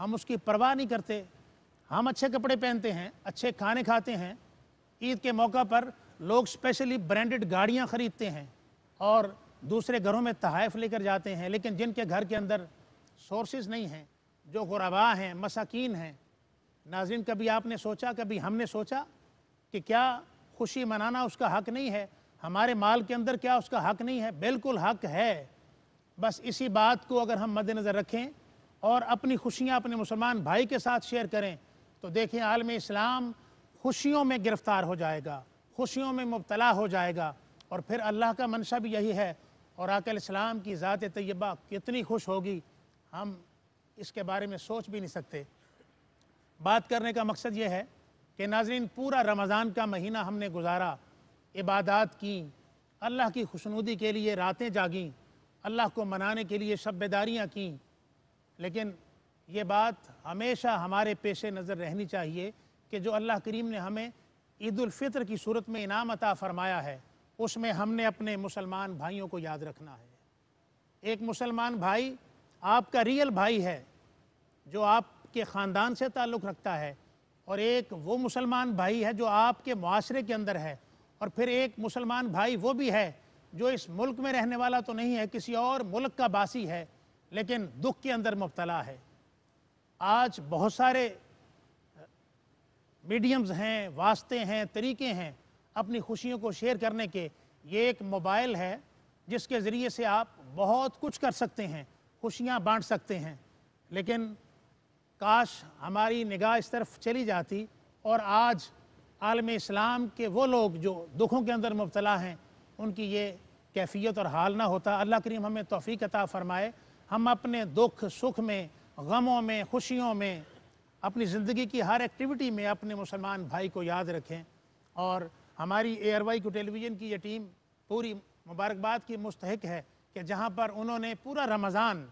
ہم اس کی پرواہ نہیں کرتے. ہم اچھے کپڑے پہنتے ہیں, اچھے کھانے کھاتے ہیں, عید کے موقع پر لوگ اسپیشلی برانڈڈ گاڑیاں خریدتے ہیں اور دوسرے گھروں میں تحائف لے کر جاتے ہیں, لیکن جن کے گھر کے اندر سورسز نہیں ہیں, جو غرباء ہیں, مساکین ہیں, ناظرین کبھی آپ نے سوچا, کبھی ہم نے سوچا کہ کیا خوشی منانا اس کا حق نہیں ہے؟ ہمارے مال کے اندر کیا اس کا حق نہیں ہے؟ بالکل حق ہے. بس اسی بات کو اگر ہم مد نظر رکھیں اور اپنی خوشیاں اپنے مسلمان بھائی کے ساتھ شیئر کریں تو دیکھیں عالم اسلام خوشیوں میں گرفتار ہو جائے گا, خوشیوں میں مبتلا ہو جائے گا, اور پھر اللہ کا منشا بھی یہی ہے. اور آقا علیہ السلام کی ذات طیبہ کتنی خوش ہوگی, ہم اس کے بارے میں سوچ بھی نہیں سکتے. بات کرنے کا مقصد یہ ہے کہ ناظرین پورا رمضان کا مہینہ ہم نے گزارا, عبادات کیں, اللہ کی خوشنودی کے لیے راتیں جاگیں, اللہ کو منانے کے لیے شب بیداریاں کیں, لیکن یہ بات ہمیشہ ہمارے پیش نظر رہنی چاہیے کہ جو اللہ کریم نے ہمیں عید الفطر کی صورت میں انعام عطا فرمایا ہے, اس میں ہم نے اپنے مسلمان بھائیوں کو یاد رکھنا ہے. ایک مسلمان بھائی آپ کا ریئل بھائی ہے جو آپ کے خاندان سے تعلق رکھتا ہے, اور ایک وہ مسلمان بھائی ہے جو آپ کے معاشرے کے اندر ہے, اور پھر ایک مسلمان بھائی وہ بھی ہے جو اس ملک میں رہنے والا تو نہیں ہے, کسی اور ملک کا باسی ہے لیکن دکھ کے اندر مبتلا ہے. آج بہت سارے میڈیمز ہیں, واسطے ہیں, طریقے ہیں اپنی خوشیوں کو شیئر کرنے کے. یہ ایک موبائل ہے جس کے ذریعے سے آپ بہت کچھ کر سکتے ہیں, خوشیاں بانٹ سکتے ہیں, لیکن کاش ہماری نگاہ اس طرف چلی جاتی اور آج عالم اسلام کے وہ لوگ جو دکھوں کے اندر مبتلا ہیں ان کی یہ کیفیت اور حال نہ ہوتا. اللہ کریم ہمیں توفیق عطا فرمائے, ہم اپنے دکھ سکھ میں, غموں میں, خوشیوں میں, اپنی زندگی کی ہر ایکٹیویٹی میں اپنے مسلمان بھائی کو یاد رکھیں. اور ہماری ARY ٹیلی ویژن کی یہ ٹیم پوری مبارکباد کی مستحق ہے کہ جہاں پر انہوں نے پورا رمضان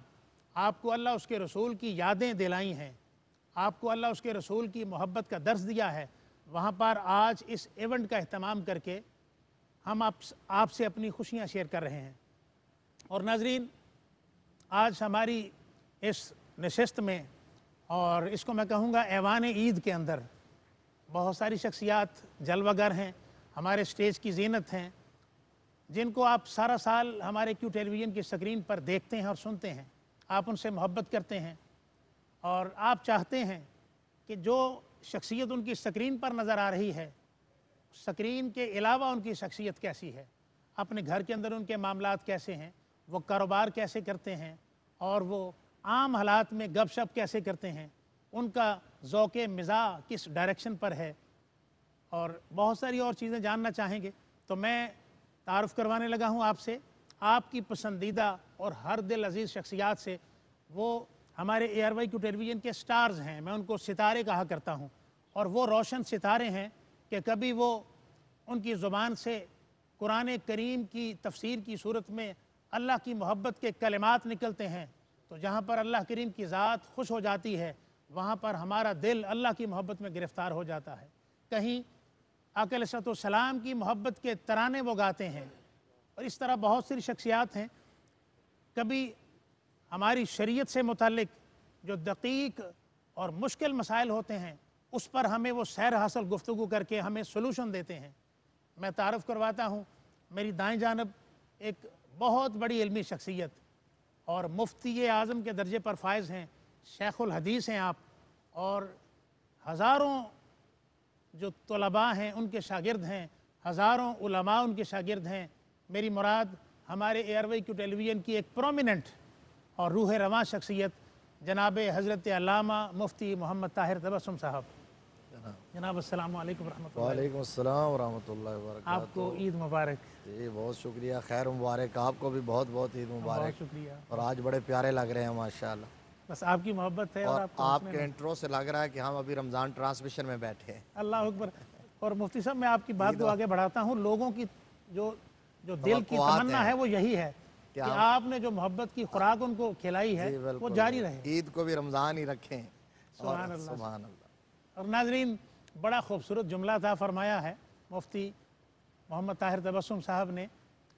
آپ کو اللہ اس کے رسول کی یادیں دلائی ہیں, آپ کو اللہ اس کے رسول کی محبت کا درس دیا ہے, وہاں پر آج اس ایونٹ کا اہتمام کر کے ہم آپ سے اپنی خوشیاں شیئر کر رہے ہیں. اور ناظرین آج ہماری اس نشست میں, اور اس کو میں کہوں گا ایوان عید کے اندر, بہت ساری شخصیات جلوہ گر ہیں, ہمارے سٹیج کی زینت ہیں, جن کو آپ سارا سال ہمارے Q ٹیلی ویژن کی سکرین پر دیکھتے ہیں اور سنتے ہیں. آپ ان سے محبت کرتے ہیں اور آپ چاہتے ہیں کہ جو شخصیت ان کی سکرین پر نظر آ رہی ہے, سکرین کے علاوہ ان کی شخصیت کیسی ہے, اپنے گھر کے اندر ان کے معاملات کیسے ہیں, وہ کاروبار کیسے کرتے ہیں, اور وہ عام حالات میں گپ شپ کیسے کرتے ہیں, ان کا ذوق مزاح کس ڈائریکشن پر ہے, اور بہت ساری اور چیزیں جاننا چاہیں گے. تو میں تعارف کروانے لگا ہوں آپ سے آپ کی پسندیدہ اور ہر دل عزیز شخصیات سے. وہ ہمارے ARY ٹیلی ویژن کے سٹارز ہیں, میں ان کو ستارے کہا کرتا ہوں, اور وہ روشن ستارے ہیں کہ کبھی وہ ان کی زبان سے قرآن کریم کی تفسیر کی صورت میں اللہ کی محبت کے کلمات نکلتے ہیں, تو جہاں پر اللہ کریم کی ذات خوش ہو جاتی ہے وہاں پر ہمارا دل اللہ کی محبت میں گرفتار ہو جاتا ہے. کہیں آقا علیہ السلام کی محبت کے ترانے وہ گاتے ہیں, اور اس طرح بہت سی شخصیات ہیں. کبھی ہماری شریعت سے متعلق جو دقیق اور مشکل مسائل ہوتے ہیں اس پر ہمیں وہ سیر حاصل گفتگو کر کے ہمیں سلوشن دیتے ہیں. میں تعارف کرواتا ہوں, میری دائیں جانب ایک بہت بڑی علمی شخصیت اور مفتی اعظم کے درجے پر فائز ہیں, شیخ الحدیث ہیں آپ, اور ہزاروں جو طلباء ہیں ان کے شاگرد ہیں, ہزاروں علماء ان کے شاگرد ہیں. میری مراد ہمارے ARY ٹیلی ویژن کی ایک پرومیننٹ اور روح رواں شخصیت جناب حضرت علامہ مفتی محمد طاہر تبسم صاحب. جناب السلام علیکم ورحمۃ اللہ. وعلیکم السلام ورحمۃ اللہ وبرکاتہ. آپ کو عید مبارک. جی بہت شکریہ, خیر مبارک, آپ کو بھی بہت بہت عید مبارک. بہت شکریہ. اور آج بڑے پیارے لگ رہے ہیں ماشاءاللہ. بس آپ کی محبت ہے, اور اور آپ کے انٹرو سے لگ رہا ہے کہ ہم ابھی رمضان ٹرانسمیشن میں بیٹھے ہیں. اللہ اکبر. اور مفتی صاحب میں آپ کی بات کو آگے بڑھاتا ہوں, لوگوں کی جو دل کی تمنا ہے وہ یہی ہے کہ آپ نے جو محبت کی خوراک ان کو کھلائی ہے وہ جاری رہے. عید کو بھی رمضان ہی رکھیں. سبحان اللہ. سبحان اللہ. اور ناظرین بڑا خوبصورت جملہ تھا فرمایا ہے مفتی محمد طاہر تبسم صاحب نے.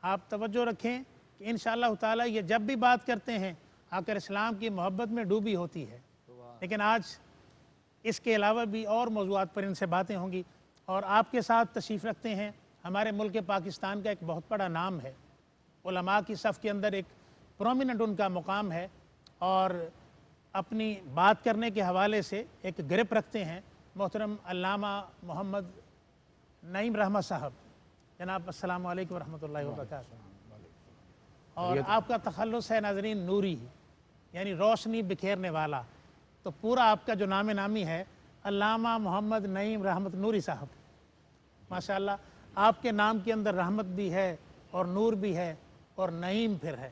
آپ توجہ رکھیں کہ انشاءاللہ تعالی یہ جب بھی بات کرتے ہیں آقا اسلام کی محبت میں ڈوبی ہوتی ہے. لیکن آج اس کے علاوہ بھی اور موضوعات پر ان سے باتیں ہوں گی، اور آپ کے ساتھ تشریف رکھتے ہیں ہمارے ملک پاکستان کا ایک بہت بڑا نام ہے، علماء کی صف کے اندر ایک پرومیننٹ ان کا مقام ہے، اور اپنی بات کرنے کے حوالے سے ایک گرپ رکھتے ہیں محترم علامہ محمد نعیم رحمت صاحب۔ جناب السلام علیکم ورحمۃ اللہ وبرکاتہ۔ اور آپ کا تخلص ہے ناظرین نوری، یعنی روشنی بکھیرنے والا، تو پورا آپ کا جو نام نامی ہے علامہ محمد نعیم رحمت نوری صاحب۔ ماشاءاللہ آپ کے نام کے اندر رحمت بھی ہے اور نور بھی ہے اور نعیم پھر ہے،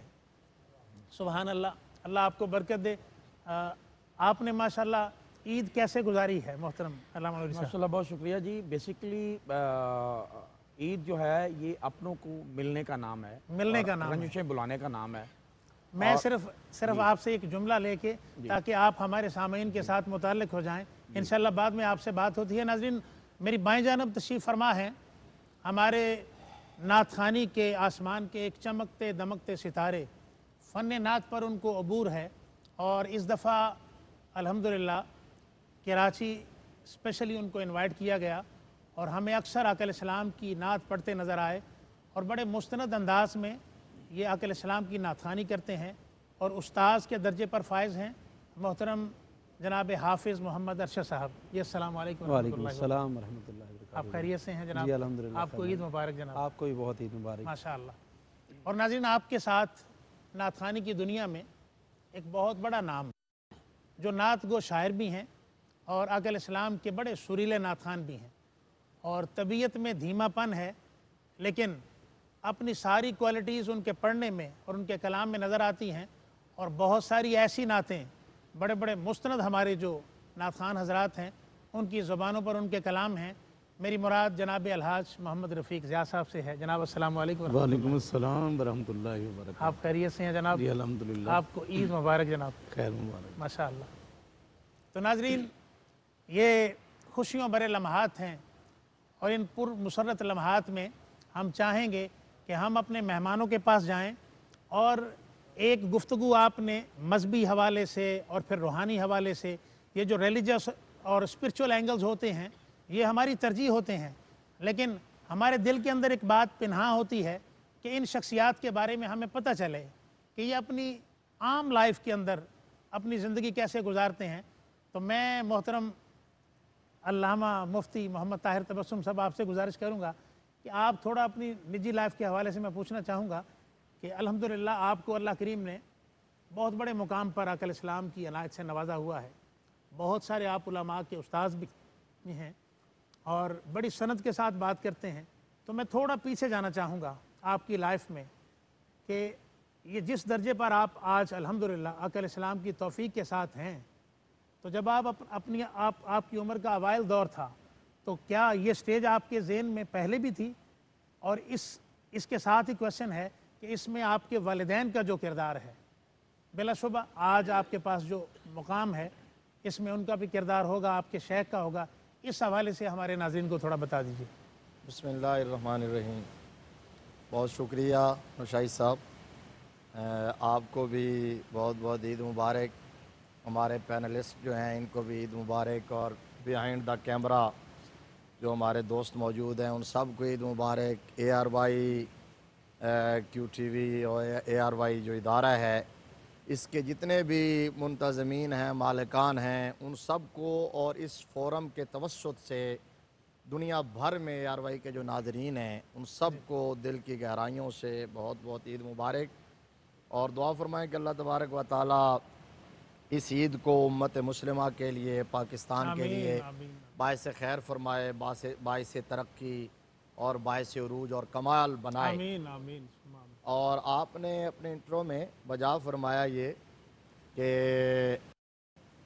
سبحان اللہ، اللہ آپ کو برکت دے۔ آپ نے ماشاءاللہ عید کیسے گزاری ہے محترم علامہ نوری صاحب؟ ماشاءاللہ بہت شکریہ جی۔ بیسیکلی عید جو ہے یہ اپنوں کو ملنے کا نام ہے، ملنے کا نام ہے، رنجشیں بلانے کا نام ہے۔ میں صرف آپ سے ایک جملہ لے کے تاکہ آپ ہمارے سامعین کے ساتھ متعلق ہو جائیں، انشاءاللہ بعد میں آپ سے بات ہوتی ہے۔ ناظرین میری بائیں جانب تشریف فرما ہیں ہمارے نعت خوانی کے آسمان کے ایک چمکتے دمکتے ستارے، فن نعت پر ان کو عبور ہے، اور اس دفعہ الحمدللہ کراچی اسپیشلی ان کو انوائٹ کیا گیا، اور ہمیں اکثر آقا علیہ السلام کی نعت پڑھتے نظر آئے، اور بڑے مستند انداز میں یہ آقا علیہ السلام کی نعت خوانی کرتے ہیں، اور استاذ کے درجے پر فائز ہیں محترم جناب حافظ محمد ارشد صاحب۔ جی السلام علیکم ورحمۃ وعلیکم اللہ۔ السلام ورحمۃ اللہ وبرکاتہ۔ آپ خیریت سے ہیں جناب؟ جی الحمدللہ، آپ کو عید مبارک جناب۔ آپ کو بھی بہت عید مبارک۔ ماشاءاللہ۔ اور ناظرین آپ کے ساتھ نعت خوانی کی دنیا میں ایک بہت بڑا نام جو نعت گو شاعر بھی ہیں، اور آقا علیہ السلام کے بڑے سریلے نعت خوان بھی ہیں، اور طبیعت میں دھیما پن ہے، لیکن اپنی ساری کوالٹیز ان کے پڑھنے میں اور ان کے کلام میں نظر آتی ہیں، اور بہت ساری ایسی نعتیں بڑے بڑے مستند ہمارے جو نعت خوان حضرات ہیں ان کی زبانوں پر ان کے کلام ہیں۔ میری مراد جناب الحاج محمد رفیق ضیاء صاحب سے ہے۔ جناب السلام علیکم۔ وعلیکم السلام ورحمۃ اللہ وبرکاتہ۔ آپ خیریت سے ہیں جناب؟ جی الحمدللہ، آپ کو عید مبارک جناب۔ خیر مبارک۔ ماشاءاللہ۔ تو ناظرین یہ خوشیوں بھرے لمحات ہیں، اور ان پر مسرت لمحات میں ہم چاہیں گے کہ ہم اپنے مہمانوں کے پاس جائیں، اور ایک گفتگو آپ نے مذہبی حوالے سے اور پھر روحانی حوالے سے، یہ جو ریلیجس اور اسپرچول اینگلز ہوتے ہیں یہ ہماری ترجیح ہوتے ہیں، لیکن ہمارے دل کے اندر ایک بات پنہاں ہوتی ہے کہ ان شخصیات کے بارے میں ہمیں پتہ چلے کہ یہ اپنی عام لائف کے اندر اپنی زندگی کیسے گزارتے ہیں۔ تو میں محترم علامہ مفتی محمد طاہر تبسم صاحب آپ سے گزارش کروں گا کہ آپ تھوڑا اپنی نجی لائف کے حوالے سے میں پوچھنا چاہوں گا کہ الحمدللہ آپ کو اللہ کریم نے بہت بڑے مقام پر آقا علیہ السلام کی عنایت سے نوازا ہوا ہے، بہت سارے آپ علماء کے استاذ بھی ہیں، اور بڑی سند کے ساتھ بات کرتے ہیں۔ تو میں تھوڑا پیچھے جانا چاہوں گا آپ کی لائف میں کہ یہ جس درجے پر آپ آج الحمدللہ آقا علیہ السلام کی توفیق کے ساتھ ہیں، تو جب آپ کی عمر کا اوائل دور تھا تو کیا یہ سٹیج آپ کے ذہن میں پہلے بھی تھی؟ اور اس کے ساتھ ہی کویشچن ہے کہ اس میں آپ کے والدین کا جو کردار ہے، بلا شبہ آج آپ کے پاس جو مقام ہے اس میں ان کا بھی کردار ہوگا، آپ کے شیخ کا ہوگا، اس حوالے سے ہمارے ناظرین کو تھوڑا بتا دیجیے۔ بسم اللہ الرحمن الرحیم۔ بہت شکریہ نشائی صاحب، آپ کو بھی بہت بہت عید مبارک، ہمارے پینلسٹ جو ہیں ان کو بھی عید مبارک، اور بیہائنڈ دا کیمرہ جو ہمارے دوست موجود ہیں ان سب کو عید مبارک۔ ARY QTV اور ARY جو ادارہ ہے اس کے جتنے بھی منتظمین ہیں، مالکان ہیں، ان سب کو اور اس فورم کے توسط سے دنیا بھر میں ARY کے جو ناظرین ہیں ان سب کو دل کی گہرائیوں سے بہت بہت عید مبارک، اور دعا فرمائیں کہ اللہ تبارک و تعالی اس عید کو امت مسلمہ کے لیے، پاکستان کے لیے باعث خیر فرمائے، باعث ترقی اور باعث عروج اور کمال بنائے۔ آمین آمین۔ اور آپ نے اپنے انٹرو میں بجا فرمایا یہ کہ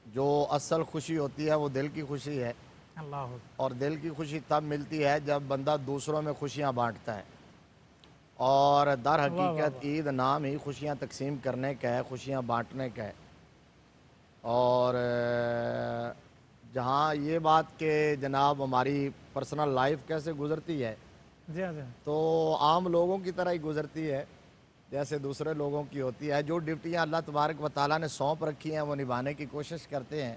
جو اصل خوشی ہوتی ہے وہ دل کی خوشی ہے، اللہ، اور دل کی خوشی تب ملتی ہے جب بندہ دوسروں میں خوشیاں بانٹتا ہے، اور در حقیقت عید نام ہی خوشیاں تقسیم کرنے کا ہے، خوشیاں بانٹنے کا ہے۔ اور جہاں یہ بات کہ جناب ہماری پرسنل لائف کیسے گزرتی ہے، جی ہاں جی تو عام لوگوں کی طرح ہی گزرتی ہے جیسے دوسرے لوگوں کی ہوتی ہے۔ جو ڈیوٹیاں اللہ تبارک و تعالیٰ نے سونپ رکھی ہیں وہ نبھانے کی کوشش کرتے ہیں،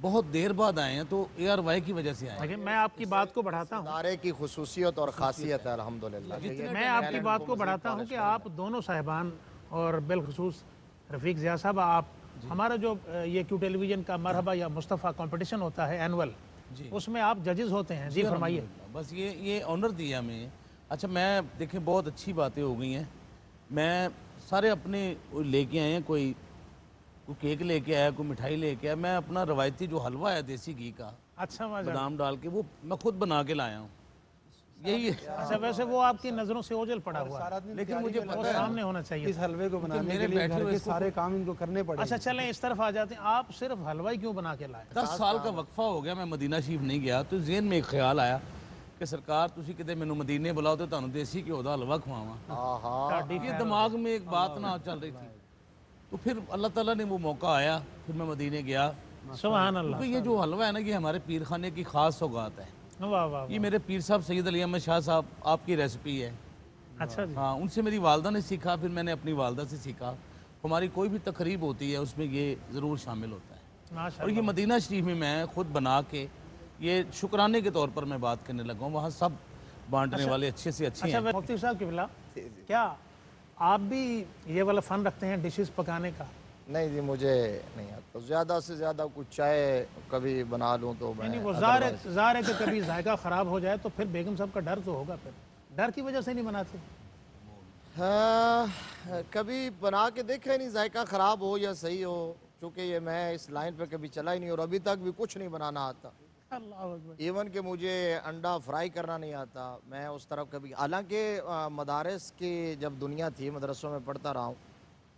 بہت دیر بعد آئے ہیں تو اے آر وائی کی وجہ سے آئے ہیں۔ لیکن میں آپ کی بات کو بڑھاتا ہوں، ادارے کی خصوصیت اور خاصیت ہے الحمدللہ۔ میں آپ کی بات کو بڑھاتا ہوں کہ آپ دونوں صاحبان اور بالخصوص رفیق ضیاء صاحب، آپ ہمارا جو یہ کیو ٹیلی ویژن کا مرحبا یا مصطفیٰ کمپٹیشن ہوتا ہے اینول، اس میں آپ ججز ہوتے ہیں۔ جی فرمائیے۔ بس یہ آنر دیا ہمیں۔ اچھا میں دیکھیں بہت اچھی باتیں ہو گئی ہیں، میں سارے اپنے لے کے آئے ہیں، کوئی کیک لے کے آیا، کوئی مٹھائی لے کے آیا، میں اپنا روایتی جو حلوہ ہے دیسی گھی کا اچھا بادام ڈال کے وہ میں خود بنا کے لایا ہوں، یہی ہے۔ اچھا ویسے وہ آپ کی نظروں سے اوجھل پڑا ہوا ہے، لیکن مجھے وہ سامنے ہونا چاہیے۔ اس حلوے کو بنانے میرے کے لیے بیٹھے گھر ہوئے کے سارے کام ان کو کرنے پڑے۔ اچھا چلیں اس طرف آ جاتے ہیں، آپ صرف حلوائی کیوں بنا کے لائے؟ 10 سال کا وقفہ ہو گیا، میں مدینہ شریف نہیں گیا، تو ذہن میں ایک خیال آیا کہ سرکار تسی کدے مینوں مدینے بلاؤ تو تانوں دیسی گھیو دا حلوہ کھواواں۔ یہ دماغ میں ایک بات نہ چل رہی تھی، تو پھر اللہ تعالیٰ نے وہ موقع آیا، پھر میں مدینے گیا۔ سبحان اللہ۔ کیونکہ یہ جو حلوہ ہے نا یہ ہمارے پیر خانے کی خاص سوغات ہے۔ واہ واہ۔ یہ میرے پیر صاحب سید علی احمد شاہ صاحب آپ کی ریسپی ہے۔ اچھا جی۔ ہاں ان سے میری والدہ نے سیکھا، پھر میں نے اپنی والدہ سے سیکھا۔ ہماری کوئی بھی تقریب ہوتی ہے اس میں یہ ضرور شامل ہوتا ہے، ماشاء اور یہ مدینہ شریف میں میں خود بنا کے یہ شکرانے کے طور پر میں بات کرنے لگا ہوں، وہاں سب بانٹنے والے اچھے سے اچھے اچھا ہیں۔ مفتی صاحب قبلہ، کیا آپ بھی یہ والا فن رکھتے ہیں ڈشز پکانے کا؟ نہیں جی مجھے نہیں آتا، زیادہ سے زیادہ کچھ چائے کبھی بنا لوں تو میں نہیں وہ ظاہر ہے کہ کبھی ذائقہ خراب ہو جائے تو پھر بیگم صاحب کا ڈر تو ہوگا، پھر ڈر کی وجہ سے نہیں بناتے؟ کبھی بنا کے دیکھا ہی نہیں، ذائقہ خراب ہو یا صحیح ہو، چونکہ یہ میں اس لائن پہ کبھی چلا ہی نہیں اور ابھی تک بھی کچھ نہیں بنانا آتا۔ اللہ اکبر۔ ایون کہ مجھے انڈا فرائی کرنا نہیں آتا، میں اس طرف کبھی، حالانکہ مدارس کی جب دنیا تھی مدرسوں میں پڑھتا رہا ہوں،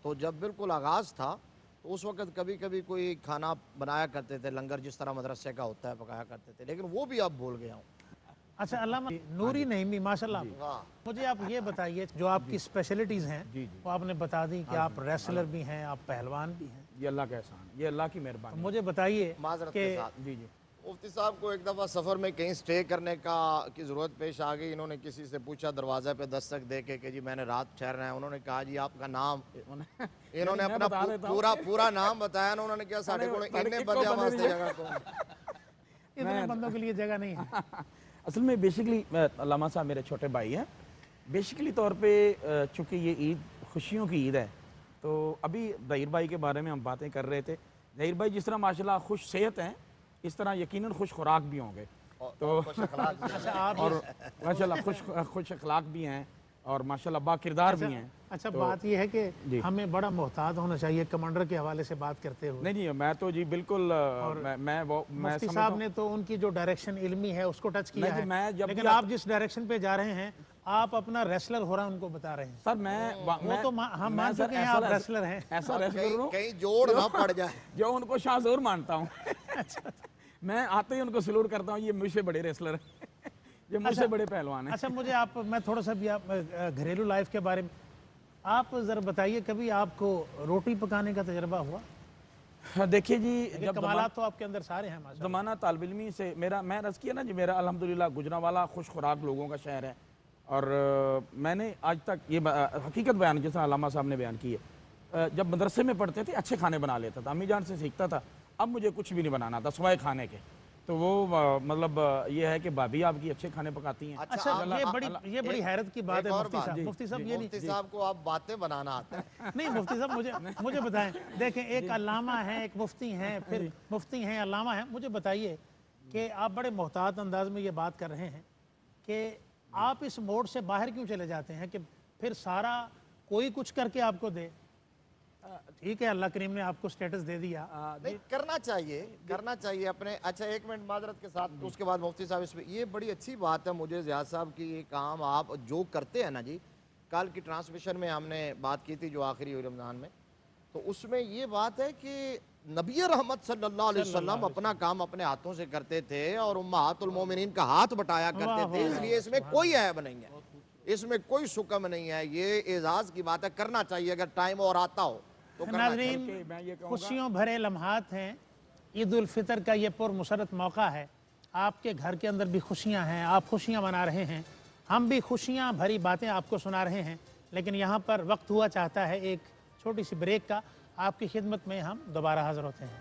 تو جب بالکل آغاز تھا تو اس وقت کبھی کبھی کوئی کھانا بنایا کرتے تھے، لنگر جس طرح مدرسے کا ہوتا ہے پکایا کرتے تھے، لیکن وہ بھی اب بھول گیا ہوں۔ اچھا علامہ نوری نعیمی، ماشاءاللہ مجھے آپ یہ بتائیے جو آپ کی اسپیشلٹیز ہیں وہ آپ نے بتا دی کہ آپ ریسلر بھی ہیں، آپ پہلوان بھی ہیں، یہ اللہ کا احسان، یہ اللہ کی مہربانی۔ مجھے بتائیے معذرت کہ کے ساتھ جی جی مفتی صاحب کو ایک دفعہ سفر میں کہیں سٹے کرنے کی ضرورت پیش آ گئی، انہوں نے کسی سے پوچھا دروازے پہ دستک دے کے کہ جی میں نے رات ٹھہرنا ہے، انہوں نے کہا جی آپ کا نام، انہوں نے اپنا پورا نام بتایا، انہوں نے کیا ساڑھے کو اتنے بندے واسطے جگہ کو، اتنے بندوں کے لیے جگہ نہیں ہے۔ اصل میں بیسیکلی علامہ صاحب میرے چھوٹے بھائی ہیں، بیسیکلی طور پہ چونکہ یہ عید خوشیوں کی عید ہے، تو ابھی ظہیر بھائی کے بارے میں ہم باتیں کر رہے تھے۔ ظہیر بھائی جس طرح ماشاءاللہ خوش صحت ہیں، اس طرح یقیناً خوش خوراک بھی ہوں گے، تو اور ماشاءاللہ خوش اخلاق بھی ہیں اور ماشاءاللہ با کردار بھی ہیں۔ اچھا بات یہ ہے کہ ہمیں بڑا محتاط ہونا چاہیے کمانڈر کے حوالے سے بات کرتے ہوئے۔ نہیں جی میں تو جی بالکل میں مفتی صاحب نے تو ان کی جو ڈائریکشن علمی ہے اس کو ٹچ کیا ہے، لیکن آپ جس ڈائریکشن پہ جا رہے ہیں آپ اپنا ریسلر ہو رہا ان کو بتا رہے ہیں۔ سر میں وہ تو ہم مان چکے ہیں آپ ریسلر ہیں، ایسا ریسلر ہوں کہیں جوڑ نہ پڑ جائے، جو ان کو شاہ ضرور مانتا ہوں۔ میں آتے ہی ان کو سلوٹ کرتا ہوں، یہ مجھ سے بڑے ریسلر ہیں، یہ مجھ سے بڑے پہلوان ہیں۔ اچھا مجھے میں تھوڑا سا بھی گھریلو لائف کے بارے میں آپ ذرا بتائیے، کبھی آپ کو روٹی پکانے کا تجربہ ہوا؟ دیکھیے جی جب کمالات تو آپ کے اندر سارے ہیں ماشاءاللہ۔ زمانہ طالب علمی سے میں عرض کیا نا جی، میرا الحمدللہ گجرانوالہ خوش خوراک لوگوں کا شہر ہے، اور میں نے آج تک یہ حقیقت بیان جس طرح علامہ صاحب نے بیان کی ہے، جب مدرسے میں پڑھتے تھے اچھے کھانے بنا لیتا تھا، امی جان سے سیکھتا تھا، اب مجھے کچھ بھی نہیں بنانا تھا سوائے کھانے کے، تو وہ مطلب یہ ہے کہ بھابھی آپ کی اچھے کھانے پکاتی ہیں۔ اچھا یہ بڑی حیرت کی بات ہے مفتی صاحب، یہ مفتی صاحب کو آپ باتیں بنانا آتا ہے۔ نہیں مفتی صاحب مجھے بتائیں، دیکھیں ایک علامہ ہیں، ایک مفتی ہیں، پھر مفتی ہیں، علامہ ہیں، مجھے بتائیے کہ آپ بڑے محتاط انداز میں یہ بات کر رہے ہیں کہ آپ اس موڈ سے باہر کیوں چلے جاتے ہیں کہ پھر سارا کوئی کچھ کر کے آپ کو دے؟ ٹھیک ہے اللہ کریم نے آپ کو سٹیٹس دے دیا، نہیں کرنا چاہیے اپنے۔ اچھا ایک منٹ معذرت کے ساتھ، اس کے بعد مفتی صاحب اس پہ یہ بڑی اچھی بات ہے مجھے ضیاء صاحب کی، یہ کام آپ جو کرتے ہیں نا جی، کل کی ٹرانسمیشن میں ہم نے بات کی تھی جو آخری ہوئی رمضان میں، تو اس میں یہ بات ہے کہ نبی رحمت صلی اللہ علیہ وسلم اپنا کام اپنے ہاتھوں سے کرتے تھے اور امہات المومنین کا ہاتھ بٹایا کرتے تھے، اس لیے اس میں کوئی عیب نہیں ہے، اس میں کوئی شکم نہیں ہے، یہ اعزاز کی بات ہے، کرنا چاہیے اگر ٹائم اور آتا ہو تو کرنا چاہیے۔ ناظرین خوشیوں بھرے لمحات ہیں، عید الفطر کا یہ پر مسرت موقع ہے، آپ کے گھر کے اندر بھی خوشیاں ہیں، آپ خوشیاں منا رہے ہیں، ہم بھی خوشیاں بھری باتیں آپ کو سنا رہے ہیں، لیکن یہاں پر وقت ہوا چاہتا ہے ایک چھوٹی سی بریک کا، آپ کی خدمت میں ہم دوبارہ حاضر ہوتے ہیں۔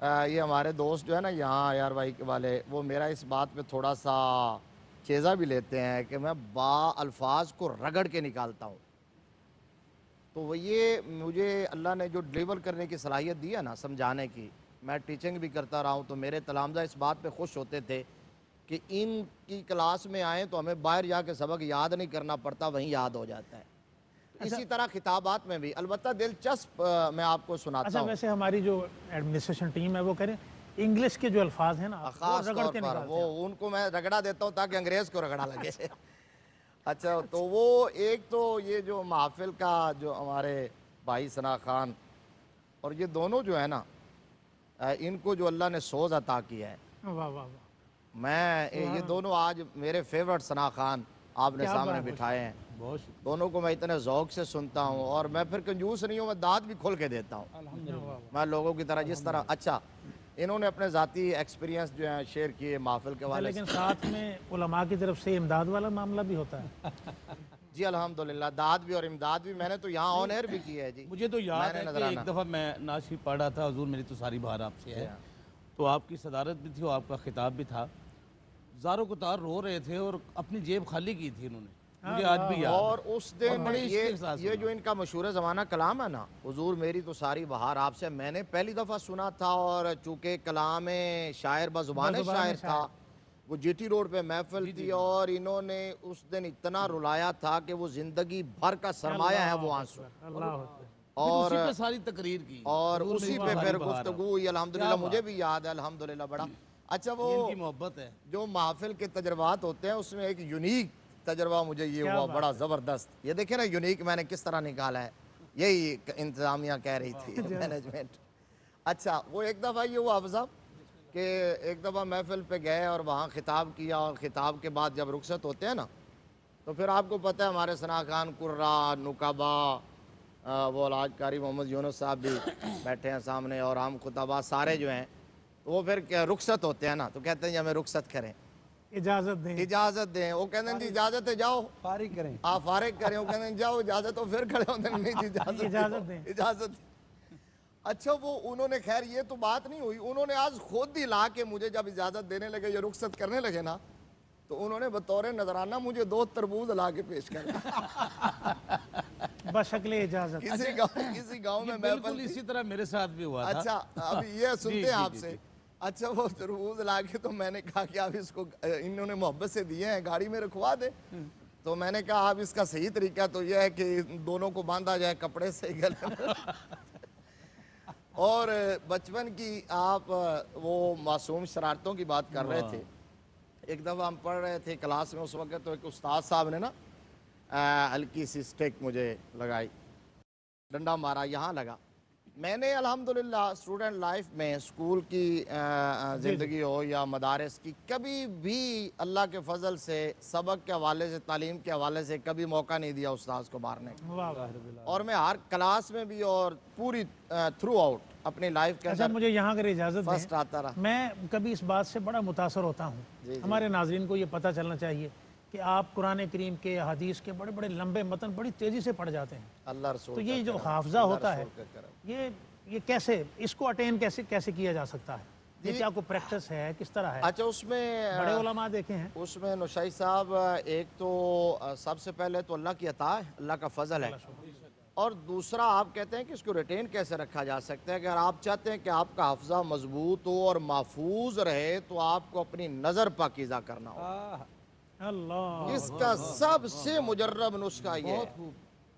یہ ہمارے دوست جو ہے نا یہاں AR بھائی کے والے، وہ میرا اس بات پہ تھوڑا سا چیزہ بھی لیتے ہیں کہ میں الفاظ کو رگڑ کے نکالتا ہوں. تو وہ یہ مجھے اللہ نے جو ڈلیور کرنے کی صلاحیت دی ہے نا، سمجھانے کی، میں ٹیچنگ بھی کرتا رہا ہوں، تو میرے تلامذہ اس بات پہ خوش ہوتے تھے کہ ان کی کلاس میں آئیں تو ہمیں باہر جا کے سبق یاد نہیں کرنا پڑتا، وہیں یاد ہو جاتا ہے. اسی طرح خطابات میں بھی البتہ دلچسپ میں آپ کو سناتا ہوں. ویسے ہماری جو ایڈمنسٹریشن ٹیم ہے وہ کریں انگلش کے جو الفاظ ہیں نا خاص طور پر وہ ان کو میں رگڑا دیتا ہوں تاکہ انگریز کو رگڑا لگے. اچھا، تو وہ ایک تو یہ جو محافل کا جو ہمارے بھائی ثنا خان اور یہ دونوں جو ہے نا، ان کو جو اللہ نے سوز عطا کیا ہے، واہ واہ واہ، میں یہ دونوں آج میرے فیورٹ ثنا خان آپ نے سامنے بٹھائے ہیں. بہت شکریہ. دونوں کو میں اتنے ذوق سے سنتا ہوں اور میں پھر کنجوس نہیں ہوں، میں دانت بھی کھول کے دیتا ہوں میں لوگوں کی طرح جس طرح. اچھا، انہوں نے اپنے ذاتی ایکسپیرینس جو ہیں شیئر کیے محافل کے والے. لیکن ساتھ میں علماء کی طرف سے امداد والا معاملہ بھی ہوتا ہے. جی الحمدللہ، داد بھی اور امداد بھی میں نے تو یہاں آن ایئر بھی کی ہے. جی مجھے تو یاد ہے کہ ایک دفعہ میں نعت شریف پڑھ رہا تھا، حضور میری تو ساری بہار آپ سے ہے، تو آپ کی صدارت بھی تھی اور آپ کا خطاب بھی تھا. زارو کتار رو رہے تھے اور اپنی جیب خالی کی تھی انہوں نے، مجھے آج بھی یاد. اور اس دن یہ جو ان کا مشہور زمانہ کلام ہے نا، حضور میری تو ساری بہار آپ سے، میں نے پہلی دفعہ سنا تھا. اور چونکہ کلام شاعر بزبان شاعر تھا، وہ GT روڈ پہ محفل تھی اور انہوں نے اس دن اتنا رلایا تھا کہ وہ زندگی بھر کا سرمایہ ہے وہ آنسو. اور اسی پہ ساری تقریر کی اور اسی پہ پھر گفتگو ہوئی. الحمدللہ مجھے بھی یاد ہے الحمدللہ بڑا. اچھا، وہ محبت ہے جو محفل کے تجربات ہوتے ہیں اس میں ایک یونیک تجربہ مجھے یہ ہوا بڑا زبردست. یہ دیکھیں نا یونیک میں نے کس طرح نکالا ہے، یہی انتظامیہ کہہ رہی تھی، مینجمنٹ. اچھا، وہ ایک دفعہ یہ ہوا حافظ صاحب کہ ایک دفعہ محفل پہ گئے اور وہاں خطاب کیا، اور خطاب کے بعد جب رخصت ہوتے ہیں نا تو پھر آپ کو پتہ ہے ہمارے ثنا خان، قرہ، نقبا، وہ الحاج قاری محمد یونس صاحب بھی بیٹھے ہیں سامنے، اور عام خطبہ سارے جو ہیں وہ پھر رخصت ہوتے ہیں نا تو کہتے ہیں جی ہمیں رخصت کریں، اجازت دیں. وہ کہتے ہیں جی اجازت ہے، جاؤ فارغ کریں، آپ فارغ کریں. وہ کہتے ہیں جاؤ اجازت ہو، پھر کھڑے ہوتے ہیں نہیں جی اجازت. اچھا، وہ انہوں نے خیر یہ تو بات نہیں ہوئی، انہوں نے آج خود ہی لا کے مجھے جب اجازت دینے لگے، یہ رخصت کرنے لگے نا، تو انہوں نے بطور نذرانہ مجھے 2 تربوز لا کے پیش کر بشکل اجازت. کسی گاؤں میں بالکل اسی طرح میرے ساتھ بھی ہوا تھا. اچھا، اب یہ سنتے ہیں آپ سے. اچھا، وہ تربوز لا کے تو میں نے کہا کہ آپ اس کو، انہوں نے محبت سے دیے ہیں، گاڑی میں رکھوا دے. تو میں نے کہا آپ اس کا صحیح طریقہ تو یہ ہے کہ دونوں کو باندھا جائے کپڑے سے گلے میں. اور بچپن کی آپ وہ معصوم شرارتوں کی بات کر رہے تھے. ایک دفعہ ہم پڑھ رہے تھے کلاس میں، اس وقت تو ایک استاد صاحب نے نا ہلکی سی سٹیک مجھے لگائی، ڈنڈا مارا، یہاں لگا. میں نے الحمدللہ اسٹوڈنٹ لائف میں اسکول کی زندگی ہو یا مدارس کی، کبھی بھی اللہ کے فضل سے سبق کے حوالے سے، تعلیم کے حوالے سے کبھی موقع نہیں دیا استاذ کو مارنے کا. اور میں ہر کلاس میں بھی اور پوری تھرو آؤٹ اپنی لائف کے اندر مجھے یہاں اگر اجازت فرسٹ آتا رہا. میں کبھی اس بات سے بڑا متاثر ہوتا ہوں. ہمارے ناظرین کو یہ پتہ چلنا چاہیے کہ آپ قرآن کریم کے، حدیث کے بڑے بڑے لمبے متن بڑی تیزی سے پڑھ جاتے ہیں. اللہ رسول تو یہ جو حافظہ ہوتا ہے، یہ کیسے اس کو اٹین کیسے کیا جا سکتا ہے؟ یہ کیا کوئی پریکٹس ہے، کس طرح ہے؟ اچھا، اس میں بڑے علماء دیکھے ہیں اس میں نشائی صاحب، ایک تو سب سے پہلے تو اللہ کی عطا ہے، اللہ کا فضل ہے. اور دوسرا آپ کہتے ہیں کہ اس کو ریٹین کیسے رکھا جا سکتا ہے. اگر آپ چاہتے ہیں کہ آپ کا حافظہ مضبوط ہو اور محفوظ رہے تو آپ کو اپنی نظر پاکیزہ کرنا ہوگا. اللہ، اس کا سب سے مجرب نسخہ یہ ہے.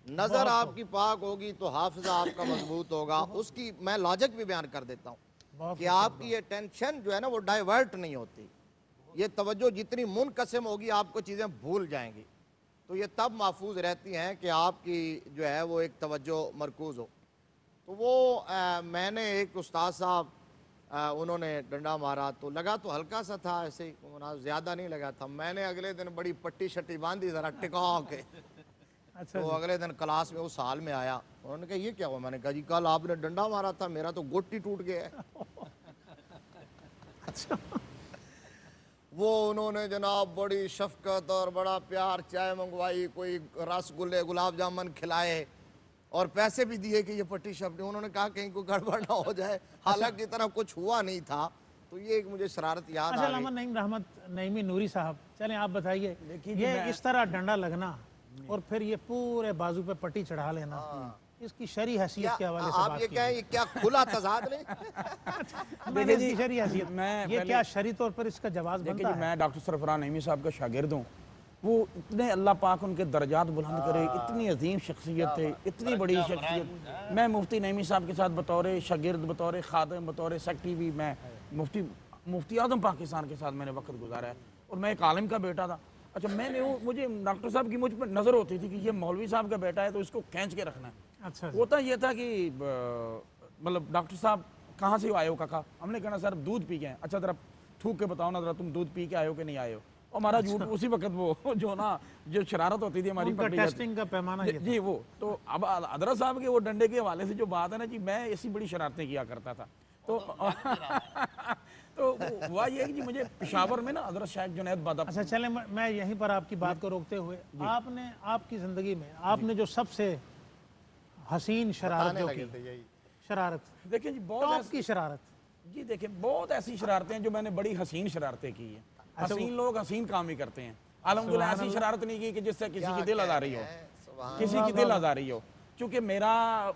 نظر آپ کی پاک ہوگی تو حافظہ آپ کا مضبوط ہوگا. اس کی میں لاجک بھی بیان کر دیتا ہوں کہ آپ کی یہ ٹینشن جو ہے نا وہ ڈائیورٹ نہیں ہوتی. یہ توجہ جتنی منقسم ہوگی آپ کو چیزیں بھول جائیں گی. تو یہ تب محفوظ رہتی ہیں کہ آپ کی جو ہے وہ ایک توجہ مرکوز ہو. تو وہ میں نے ایک استاد صاحب، انہوں نے ڈنڈا مارا تو لگا تو ہلکا سا تھا، ایسے ہی زیادہ نہیں لگا تھا. میں نے اگلے دن بڑی پٹی شٹی باندھی ذرا ٹکا کے. تو اگلے دن کلاس میں اس حال میں آیا، انہوں نے کہا یہ کیا ہوا؟ میں نے کہا جی کل آپ نے ڈنڈا مارا تھا، میرا تو گوٹی ٹوٹ گیا ہے. وہ انہوں نے جناب بڑی شفقت اور بڑا پیار چائے منگوائی، کوئی رس گلے گلاب جامن کھلائے. اور پیسے بھی دیے کہ یہ پٹی شپٹی، انہوں نے کہا کہیں کوئی گڑبڑ نہ ہو جائے، حالانکہ اتنا کچھ ہوا نہیں تھا. تو یہ ایک مجھے شرارت یاد اچھا آ علامہ گئی. نعیم رحمت نعیمی نوری صاحب، چلیں آپ بتائیے، یہ اس طرح ڈنڈا لگنا اور پھر یہ پورے بازو پہ پٹی چڑھا لینا، اس کی شرعی حیثیت کے حوالے سے آپ بات یہ کہیں یہ کیا کھلا تضاد نہیں؟ میں نے اس کی شرعی حیثیت، یہ کیا شرعی طور پر اس کا جواز دیکھیں بنتا جی، ہے؟ میں ڈاکٹر سرفراز نعیمی صاحب کا شاگرد ہوں. وہ اتنے اللہ پاک ان کے درجات بلند کرے، اتنی عظیم شخصیت تھے، اتنی بڑی شخصیت. میں مفتی نعیمی صاحب کے ساتھ بطور شاگرد، بطور خادم، بطور سیکٹری بھی میں مفتی اعظم پاکستان کے ساتھ میں نے وقت گزارا ہے، اور میں ایک عالم کا بیٹا تھا. اچھا میں نے مجھے ڈاکٹر صاحب کی مجھ پر نظر ہوتی تھی کہ یہ مولوی صاحب کا بیٹا ہے تو اس کو کھینچ کے رکھنا ہے. اچھا ہوتا یہ تھا کہ مطلب ڈاکٹر صاحب کہاں سے آئے ہو کاکا؟ ہم نے کہنا سر دودھ پی کے ہیں. اچھا ذرا تھوک کے بتاؤ نا ذرا تم دودھ پی کے آئے ہو کہ نہیں آئے ہو. اور ہمارا جھوٹ اسی وقت وہ جو نا جو شرارت ہوتی تھی ہماری پکڑی ٹیسٹنگ کا پیمانہ یہ جی وہ تو اب حضرت صاحب کے وہ ڈنڈے کے حوالے سے جو بات ہے نا جی، میں ایسی بڑی شرارتیں کیا کرتا تھا. تو ہوا یہ کہ جی مجھے پشاور میں نا حضرت شیخ جنید بادہ. اچھا چلیں میں یہیں پر آپ کی بات کو روکتے ہوئے، آپ نے آپ کی زندگی میں آپ نے جو سب سے حسین شرارت جو کی، شرارت دیکھیں جی بہت ٹاپ کی شرارت، جی دیکھیں بہت ایسی شرارتیں ہیں جو میں نے بڑی حسین شرارتیں کی ہیں. حسین لوگ حسین کام ہی کرتے ہیں. الحمدللہ ایسی شرارت نہیں کی کہ جس سے کسی کی دل آزاری ہو، کسی کی دل آزاری ہو. چونکہ میرا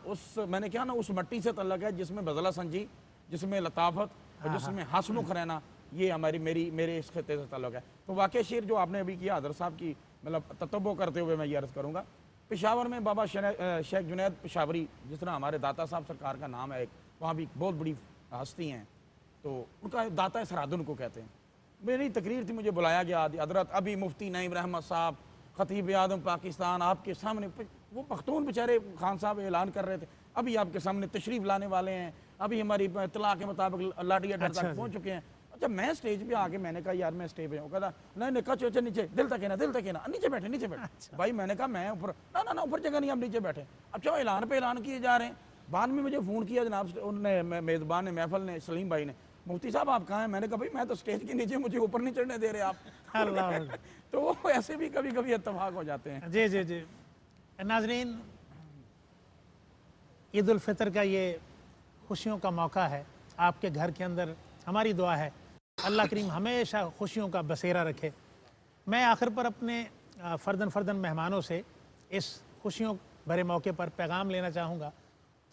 میں نے کہا نا اس مٹی سے تعلق ہے جس میں بزلہ سنجی، جس میں لطافت اور جس میں حسن رہنا، یہ میرے اس خطے سے تعلق ہے. تو واقع شعر جو آپ نے ابھی کیا حضرت صاحب کی مطلب تتبع کرتے ہوئے میں یہ عرض کروں گا. پشاور میں بابا شیخ جنید پشاوری، جس طرح ہمارے داتا صاحب سرکار کا نام ہے ایک، وہاں بھی بہت بڑی ہستی ہیں، تو ان کا داتا سرادن کو کہتے ہیں. میری تقریر تھی، مجھے بلایا گیا حضرت ابھی مفتی نعیم رحمت صاحب خطیب اعظم پاکستان آپ کے سامنے. وہ پختون بیچارے خان صاحب اعلان کر رہے تھے ابھی آپ کے سامنے تشریف لانے والے ہیں، ابھی ہماری اطلاع کے مطابق لاٹھی اڈر تک پہنچ چکے ہیں. اچھا میں سٹیج پہ آ کے میں نے کہا یار میں سٹیج پہ ہوں. کہا نہیں کچھ اچھا نیچے دل تک ہے نا نیچے بیٹھے. بھائی میں نے کہا میں اوپر نہ اوپر جگہ نہیں، ہم نیچے بیٹھے. اب چلو اعلان پہ اعلان کیے جا رہے ہیں. بعد میں مجھے فون کیا جناب انہوں نے، میزبان محفل نے، سلیم بھائی نے، مفتی صاحب آپ کہاں ہیں؟ میں نے کہا بھائی میں تو سٹیج کے نیچے، مجھے اوپر نہیں چڑھنے دے رہے آپ. تو ایسے بھی کبھی کبھی اتفاق ہو جاتے ہیں. جی جی جی. ناظرین، عید الفطر کا یہ خوشیوں کا موقع ہے آپ کے گھر کے اندر. ہماری دعا ہے اللہ کریم ہمیشہ خوشیوں کا بسیرا رکھے. میں آخر پر اپنے فردن مہمانوں سے اس خوشیوں بھرے موقع پر پیغام لینا چاہوں گا.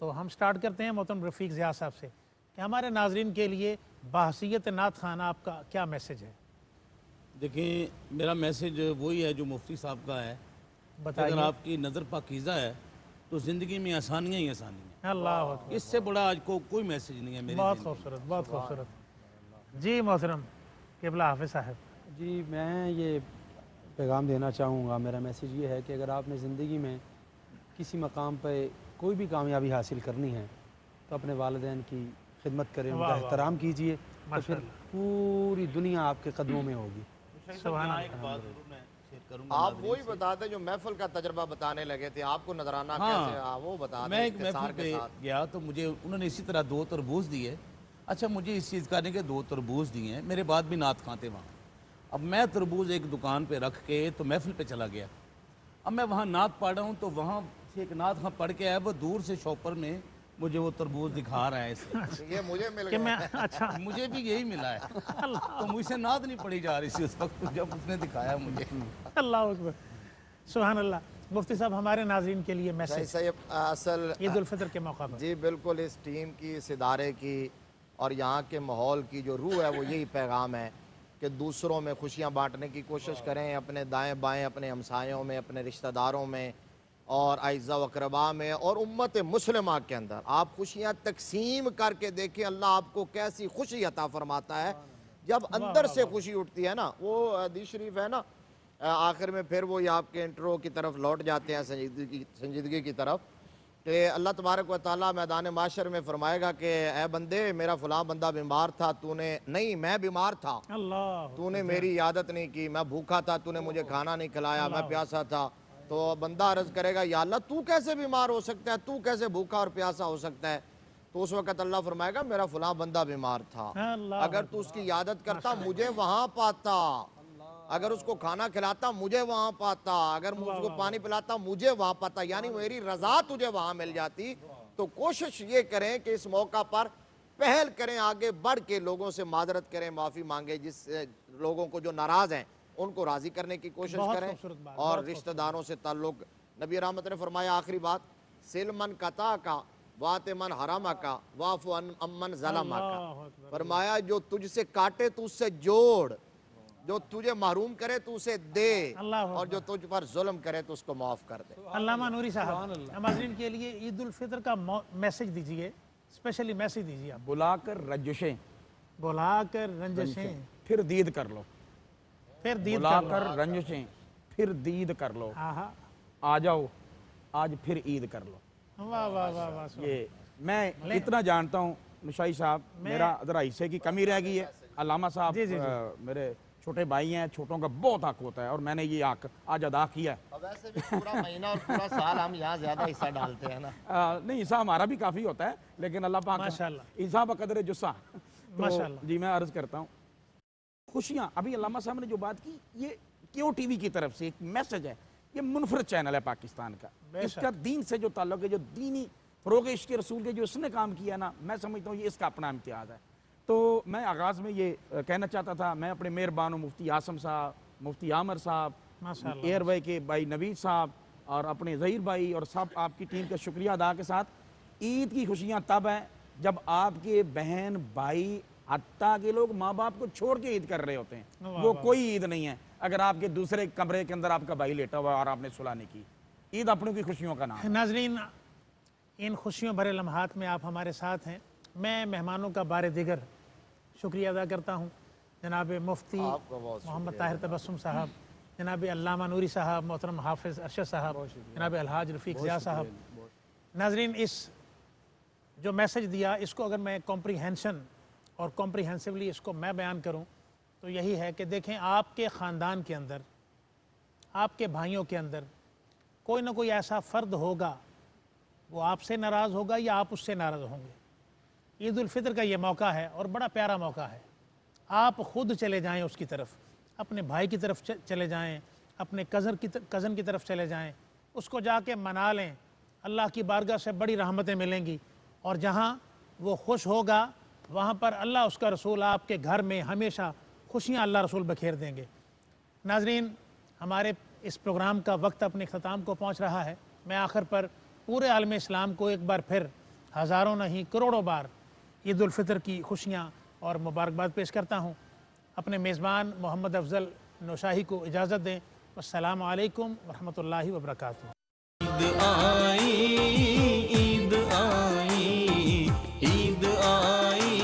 تو ہم سٹارٹ کرتے ہیں محترم رفیق ضیاء صاحب سے کہ ہمارے ناظرین کے لیے بحیثیت نعت خانہ آپ کا کیا میسج ہے؟ دیکھیں میرا میسج وہی ہے جو مفتی صاحب کا ہے. بتائیے. اگر آپ کی نظر پاکیزہ ہے تو زندگی میں آسانیاں ہی آسانیاں ہیں. اللہ اکبر. اس سے بڑا آج کو کوئی میسج نہیں ہے میری بہت زندگی میں. خوبصورت، بہت خوبصورت. جی محترم قبلہ حافظ صاحب. جی میں یہ پیغام دینا چاہوں گا، میرا میسیج یہ ہے کہ اگر آپ نے زندگی میں کسی مقام پہ کوئی بھی کامیابی حاصل کرنی ہے تو اپنے والدین کی خدمت کریں، ان کا احترام کیجئے، تو پھر پوری دنیا آپ کے قدموں میں ہوگی. آپ وہی بتاتے جو محفل کا تجربہ بتانے لگے تھے، آپ کو نظرانہ کیسے وہ بتا دیں. میں ایک محفل پہ گیا تو مجھے انہوں نے اسی طرح 2 تربوز دیے. اچھا مجھے اس چیز کا نہیں کہ 2 تربوز دیے ہیں، میرے بعد بھی نعت خواں تھے وہاں. اب میں تربوز ایک دکان پہ رکھ کے تو محفل پہ چلا گیا. اب میں وہاں نعت پڑھ رہا ہوں تو وہاں سے ایک نعت خواں پڑھ کے آیا، وہ دور سے شاپر میں مجھے وہ تربوز دکھا رہا ہے اسے. یہ مجھے مل کہ میں گیا. اچھا مجھے بھی یہی ملا ہے. تو مجھ سے نعت نہیں پڑھی جا رہی تھی اس وقت جب اس نے دکھایا مجھے. اللہ اکبر، سبحان اللہ. مفتی صاحب ہمارے ناظرین کے لیے میسج اصل عید الفطر کے موقع پر. جی بالکل، اس ٹیم کی، اس ادارے کی اور یہاں کے ماحول کی جو روح ہے وہ یہی پیغام ہے کہ دوسروں میں خوشیاں بانٹنے کی کوشش کریں، اپنے دائیں بائیں، اپنے ہمسایوں میں، اپنے رشتہ داروں میں اور اعزاء و اقرباء میں اور امت مسلمہ کے اندر آپ خوشیاں تقسیم کر کے دیکھیں اللہ آپ کو کیسی خوشی عطا فرماتا ہے جب اندر سے خوشی اٹھتی ہے نا. وہ حدیث شریف ہے نا، آخر میں پھر وہ آپ کے انٹرو کی طرف لوٹ جاتے ہیں، سنجیدگی کی طرف، کہ اللہ تبارک و تعالیٰ میدان معاشر میں فرمائے گا کہ اے بندے میرا فلاں بندہ بیمار تھا، تو نے نہیں، میں بیمار تھا، تو نے میری عیادت نہیں کی، میں بھوکا تھا، تو نے مجھے کھانا نہیں کھلایا، میں پیاسا تھا. تو بندہ عرض کرے گا یا اللہ تو کیسے بیمار ہو سکتا ہے، تو کیسے بھوکا اور پیاسا ہو سکتا ہے؟ تو اس وقت اللہ فرمائے گا میرا فلاں بندہ بیمار تھا، اگر تو اس کی عیادت کرتا مجھے وہاں پاتا. اگر اس کو کھانا کھلاتا مجھے وہاں پاتا, اگر اس کو پانی پلاتا مجھے وہاں پاتا, یعنی میری رضا تجھے وہاں مل جاتی. تو کوشش یہ کریں کہ اس موقع پر پہل کریں, آگے بڑھ کے لوگوں سے معذرت کریں, معافی مانگیں, جس لوگوں کو جو ناراض ہیں ان کو راضی کرنے کی کوشش کریں, اور رشتہ داروں سے تعلق. نبی رحمت نے فرمایا آخری بات, سلمن قطع کا وات من حرام کا وافو امن ظلم کا. فرمایا جو تجھ سے کاٹے تو اس سے جوڑ, جو تجھے محروم کرے تو اسے دے, اور جو تجھ پر ظلم کرے تو اس کو معاف کر دے. علامہ نوری صاحب ناظرین کے لیے عید الفطر کا میسج دیجئے, اسپیشلی میسج دیجئے. آپ بلا کر رنجشیں, بلا کر رنجشیں پھر دید کر لو, پھر دید بلا کر رنجشیں پھر دید کر لو, آ جاؤ آج پھر عید کر لو. واہ واہ واہ واہ. یہ میں اتنا جانتا ہوں نشائی صاحب, میرا ذرا حصے کی کمی رہ گئی ہے. علامہ صاحب میرے چھوٹے بھائی ہیں, چھوٹوں کا بہت حق ہوتا ہے, اور میں نے یہ حق آج ادا کیا ہے. ویسے بھی پورا مہینہ اور پورا سال ہم یہاں زیادہ حصہ ڈالتے ہیں نا. نہیں, حصہ ہمارا بھی کافی ہوتا ہے, لیکن اللہ پاک حصہ بقدر جسہ. جی میں عرض کرتا ہوں, خوشیاں ابھی علامہ صاحب نے جو بات کی, یہ کیو ٹی وی کی طرف سے ایک میسج ہے. یہ منفرد چینل ہے پاکستان کا, اس کا دین سے جو تعلق ہے, جو دینی فروغ عشق رسول کے جو اس نے کام کیا نا, میں سمجھتا ہوں یہ اس کا اپنا امتیاز ہے. تو میں آغاز میں یہ کہنا چاہتا تھا, میں اپنے مہربان مفتی عاصم صاحب, مفتی عامر صاحب, ایئر وائی کے بھائی نوید صاحب, اور اپنے ظہیر بھائی اور سب آپ کی ٹیم کا شکریہ ادا کے ساتھ, عید کی خوشیاں تب ہیں جب آپ کے بہن بھائی حتیٰ کہ لوگ ماں باپ کو چھوڑ کے عید کر رہے ہوتے ہیں. وہ کوئی عید نہیں ہے اگر آپ کے دوسرے کمرے کے اندر آپ کا بھائی لیٹا ہوا اور آپ نے صلح نہیں کی. عید اپنوں کی خوشیوں کا نام ہے. ناظرین, ان خوشیوں بھرے لمحات میں آپ ہمارے ساتھ ہیں. میں مہمانوں کا بار دیگر شکریہ ادا کرتا ہوں, جناب مفتی محمد طاہر تبسم صاحب, جناب علامہ نوری صاحب, محترم حافظ ارشد صاحب, جناب الحاج رفیق ضیاء صاحب. ناظرین, اس جو میسج دیا اس کو اگر میں کمپریہنشن اور کمپریہنسولی اس کو میں بیان کروں تو یہی ہے کہ دیکھیں, آپ کے خاندان کے اندر, آپ کے بھائیوں کے اندر کوئی نہ کوئی ایسا فرد ہوگا, وہ آپ سے ناراض ہوگا یا آپ اس سے ناراض ہوں گے. عید الفطر کا یہ موقع ہے اور بڑا پیارا موقع ہے. آپ خود چلے جائیں اس کی طرف, اپنے بھائی کی طرف چلے جائیں, اپنے کزن کی طرف چلے جائیں, اس کو جا کے منا لیں. اللہ کی بارگاہ سے بڑی رحمتیں ملیں گی, اور جہاں وہ خوش ہوگا وہاں پر اللہ اس کا رسول آپ کے گھر میں ہمیشہ خوشیاں اللہ رسول بکھیر دیں گے. ناظرین, ہمارے اس پروگرام کا وقت اپنے اختتام کو پہنچ رہا ہے. میں آخر پر پورے عالم اسلام کو ایک بار پھر ہزاروں نہیں کروڑوں بار عید الفطر کی خوشیاں اور مبارکباد پیش کرتا ہوں. اپنے میزبان محمد افضل نوشاہی کو اجازت دیں. السلام علیکم ورحمۃ اللہ وبرکاتہ. عید آئی, عید آئی, عید آئی,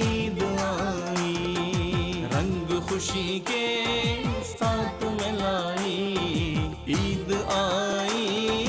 عید آئی, رنگ خوشی کے ساتھ ملائی, عید آئی.